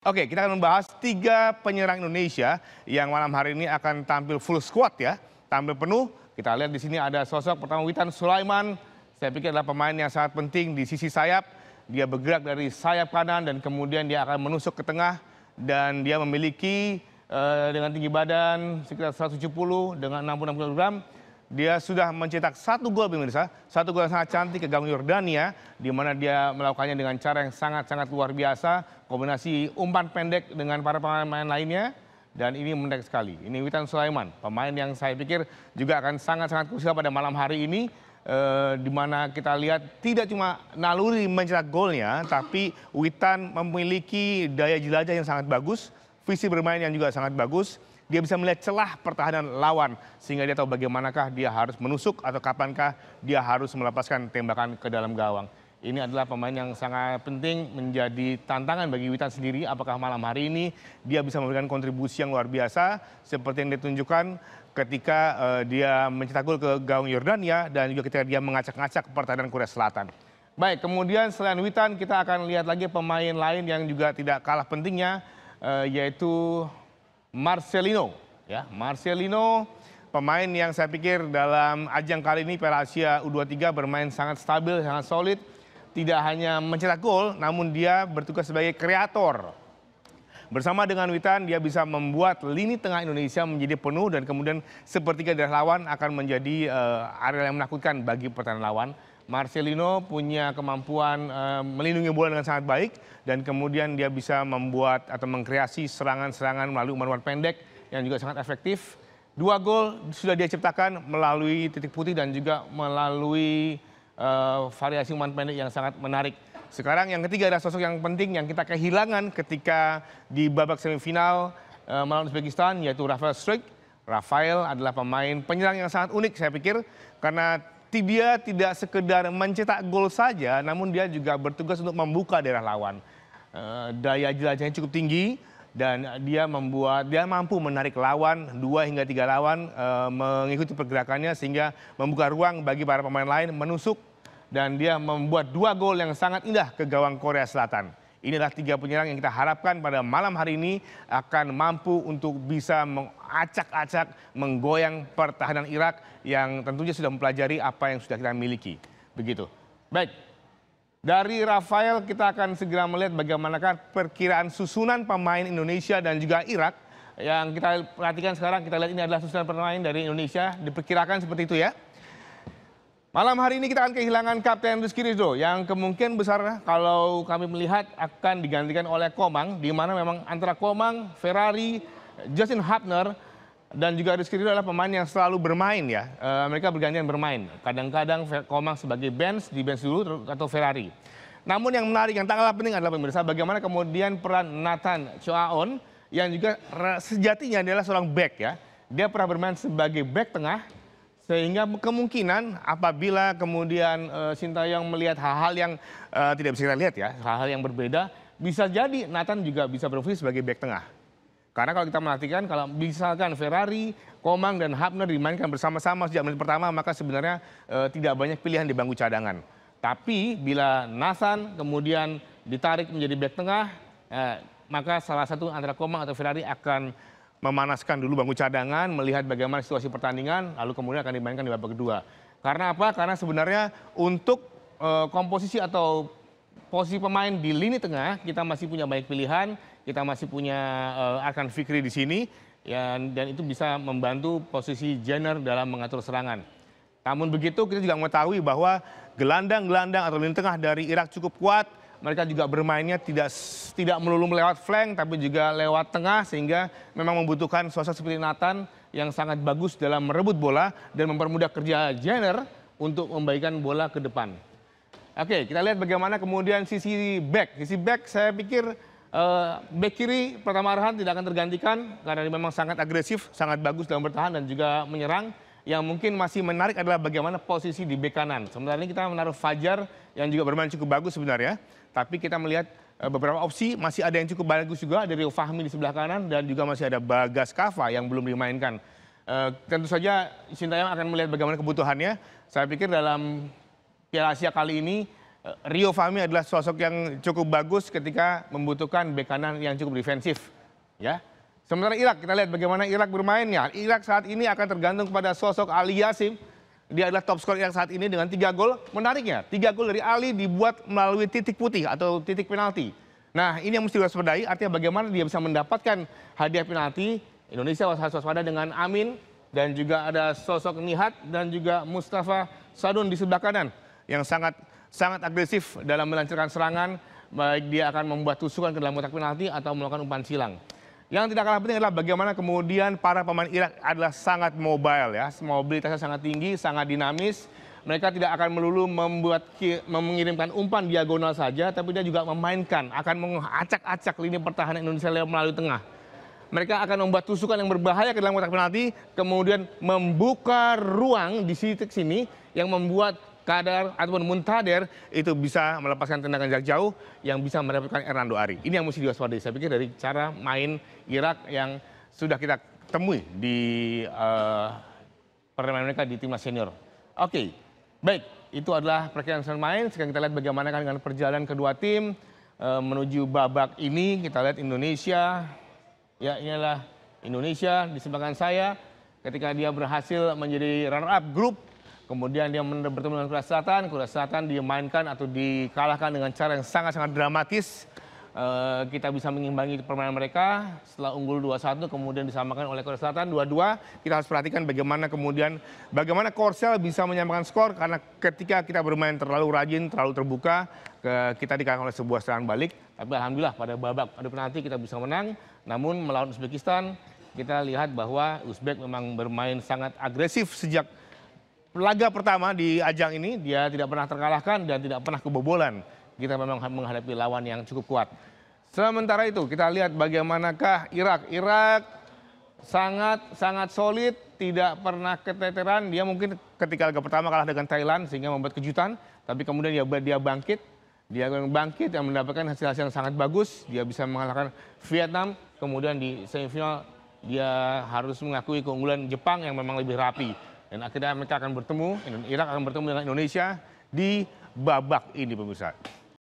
Oke, kita akan membahas 3 penyerang Indonesia yang malam hari ini akan tampil full squad ya, tampil penuh. Kita lihat di sini ada sosok pertama Witan Sulaiman. Saya pikir adalah pemain yang sangat penting di sisi sayap. Dia bergerak dari sayap kanan dan kemudian dia akan menusuk ke tengah dan dia memiliki dengan tinggi badan sekitar 170 dengan 66 kg. Dia sudah mencetak 1 gol pemirsa, 1 gol yang sangat cantik ke gawang Yordania, di mana dia melakukannya dengan cara yang sangat-sangat luar biasa, kombinasi umpan pendek dengan para pemain lainnya, dan ini menarik sekali. Ini Witan Sulaiman, pemain yang saya pikir juga akan sangat-sangat krusial pada malam hari ini, di mana kita lihat tidak cuma naluri mencetak golnya, tapi Witan memiliki daya jelajah yang sangat bagus, visi bermain yang juga sangat bagus. Dia bisa melihat celah pertahanan lawan sehingga dia tahu bagaimanakah dia harus menusuk atau kapankah dia harus melepaskan tembakan ke dalam gawang. Ini adalah pemain yang sangat penting menjadi tantangan bagi Witan sendiri. Apakah malam hari ini dia bisa memberikan kontribusi yang luar biasa seperti yang ditunjukkan ketika dia mencetak gol ke gawang Yordania dan juga ketika dia mengacak-ngacak pertahanan Korea Selatan. Baik, kemudian selain Witan kita akan lihat lagi pemain lain yang juga tidak kalah pentingnya, yaitu Marcelino, ya Marcelino, pemain yang saya pikir dalam ajang kali ini Piala Asia U23 bermain sangat stabil, sangat solid, tidak hanya mencetak gol, namun dia bertugas sebagai kreator. Bersama dengan Witan, dia bisa membuat lini tengah Indonesia menjadi penuh dan kemudian sepertiga dari lawan akan menjadi area yang menakutkan bagi pertahanan lawan. Marcelino punya kemampuan melindungi bola dengan sangat baik dan kemudian dia bisa membuat atau mengkreasi serangan-serangan melalui umpan-umpan pendek yang juga sangat efektif. 2 gol sudah dia ciptakan melalui titik putih dan juga melalui variasi umpan pendek yang sangat menarik. Sekarang yang ketiga adalah sosok yang penting yang kita kehilangan ketika di babak semifinal melawan Uzbekistan, yaitu Rafael Struijk. Rafael adalah pemain penyerang yang sangat unik saya pikir karena dia tidak sekedar mencetak gol saja, namun dia juga bertugas untuk membuka daerah lawan. Daya jelajahnya cukup tinggi dan dia mampu menarik lawan 2 hingga 3 lawan mengikuti pergerakannya sehingga membuka ruang bagi para pemain lain menusuk dan dia membuat 2 gol yang sangat indah ke gawang Korea Selatan. Inilah 3 penyerang yang kita harapkan pada malam hari ini akan mampu untuk bisa mengacak-acak, menggoyang pertahanan Irak yang tentunya sudah mempelajari apa yang sudah kita miliki. Begitu. Baik, dari Rafael kita akan segera melihat bagaimanakah perkiraan susunan pemain Indonesia dan juga Irak. Yang kita perhatikan sekarang, kita lihat ini adalah susunan pemain dari Indonesia, diperkirakan seperti itu ya. Malam hari ini kita akan kehilangan Kapten Rizky Ridho yang kemungkinan besar kalau kami melihat akan digantikan oleh Komang, di mana memang antara Komang, Ferrari, Justin Hapner dan juga Rizky Ridho adalah pemain yang selalu bermain ya. Mereka bergantian bermain. Kadang-kadang Komang sebagai bench dulu atau Ferrari. Namun yang menarik yang tak kalah penting adalah pemirsa bagaimana kemudian peran Nathan Choaon yang juga sejatinya adalah seorang back ya. Dia pernah bermain sebagai back tengah. Sehingga kemungkinan apabila kemudian Sintayong melihat hal-hal yang tidak bisa kita lihat ya, hal-hal yang berbeda, bisa jadi Nathan juga bisa berfungsi sebagai bek tengah. Karena kalau kita perhatikan, kalau misalkan Ferrari, Komang dan Hapner dimainkan bersama-sama sejak menit pertama, maka sebenarnya tidak banyak pilihan di bangku cadangan. Tapi bila Nathan kemudian ditarik menjadi bek tengah, maka salah satu antara Komang atau Ferrari akan memanaskan dulu bangku cadangan, melihat bagaimana situasi pertandingan, lalu kemudian akan dimainkan di babak kedua. Karena apa? Karena sebenarnya untuk komposisi atau posisi pemain di lini tengah, kita masih punya banyak pilihan, kita masih punya Arkan Fikri di sini, ya, dan itu bisa membantu posisi Jenner dalam mengatur serangan. Namun begitu, kita juga mengetahui bahwa gelandang-gelandang atau lini tengah dari Irak cukup kuat. Mereka juga bermainnya tidak melulu lewat flank, tapi juga lewat tengah, sehingga memang membutuhkan sosok seperti Nathan yang sangat bagus dalam merebut bola dan mempermudah kerja Jenner untuk membagikan bola ke depan. Oke, kita lihat bagaimana kemudian sisi back. Sisi back saya pikir back kiri Pratama Arhan tidak akan tergantikan karena dia memang sangat agresif, sangat bagus dalam bertahan dan juga menyerang. Yang mungkin masih menarik adalah bagaimana posisi di bek kanan. Sementara ini kita menaruh Fajar yang juga bermain cukup bagus sebenarnya. Tapi kita melihat beberapa opsi, masih ada yang cukup bagus juga, ada Rio Fahmi di sebelah kanan dan juga masih ada Bagas Kava yang belum dimainkan. Tentu saja Sintayong akan melihat bagaimana kebutuhannya. Saya pikir dalam Piala Asia kali ini Rio Fahmi adalah sosok yang cukup bagus ketika membutuhkan bek kanan yang cukup defensif. Ya. Sementara Irak, kita lihat bagaimana Irak bermainnya. Irak saat ini akan tergantung kepada sosok Ali Yassim. Dia adalah top skor Irak saat ini dengan 3 gol. Menariknya, 3 gol dari Ali dibuat melalui titik putih atau titik penalti. Nah, ini yang mesti diwaspadai, artinya bagaimana dia bisa mendapatkan hadiah penalti. Indonesia harus waspada dengan Amin, dan juga ada sosok Nihat dan juga Mustafa Sadun di sebelah kanan yang sangat agresif dalam melancarkan serangan, baik dia akan membuat tusukan ke dalam kotak penalti atau melakukan umpan silang. Yang tidak kalah penting adalah bagaimana kemudian para pemain Irak adalah sangat mobile ya, mobilitasnya sangat tinggi, sangat dinamis. Mereka tidak akan melulu mengirimkan umpan diagonal saja, tapi dia juga memainkan, akan mengacak-acak lini pertahanan Indonesia melalui tengah. Mereka akan membuat tusukan yang berbahaya ke dalam kotak penalti, kemudian membuka ruang di titik sini yang membuat Kadar ataupun Muntader itu bisa melepaskan tendangan jarak jauh yang bisa merepotkan Hernando Ari. Ini yang mesti diwaspadai. Saya pikir dari cara main Irak yang sudah kita temui di permainan mereka di timnas senior. Oke, baik. Itu adalah perkiraan main. Sekarang kita lihat bagaimana dengan perjalanan kedua tim menuju babak ini. Kita lihat Indonesia. Ya, inilah Indonesia di sebelah kanan saya ketika dia berhasil menjadi runner up grup. Kemudian dia bertemu dengan Korea Selatan dimainkan atau dikalahkan dengan cara yang sangat-sangat dramatis. Kita bisa mengimbangi permainan mereka setelah unggul 2-1 kemudian disamakan oleh Korea Selatan 2-2. Kita harus perhatikan bagaimana Korsel bisa menyamakan skor, karena ketika kita bermain terlalu rajin, terlalu terbuka, kita dikalahkan oleh sebuah serangan balik. Tapi alhamdulillah pada babak adu penalti kita bisa menang. Namun melawan Uzbekistan kita lihat bahwa Uzbek memang bermain sangat agresif sejak laga pertama di ajang ini. Dia tidak pernah terkalahkan dan tidak pernah kebobolan. Kita memang menghadapi lawan yang cukup kuat. Sementara itu kita lihat bagaimanakah Irak. Irak sangat solid, tidak pernah keteteran. Dia mungkin ketika laga pertama kalah dengan Thailand sehingga membuat kejutan. Tapi kemudian dia bangkit. Dia bangkit dan mendapatkan hasil-hasil yang sangat bagus. Dia bisa mengalahkan Vietnam. Kemudian di semifinal dia harus mengakui keunggulan Jepang yang memang lebih rapi. Dan akhirnya mereka akan bertemu, Irak akan bertemu dengan Indonesia di babak ini pemirsa.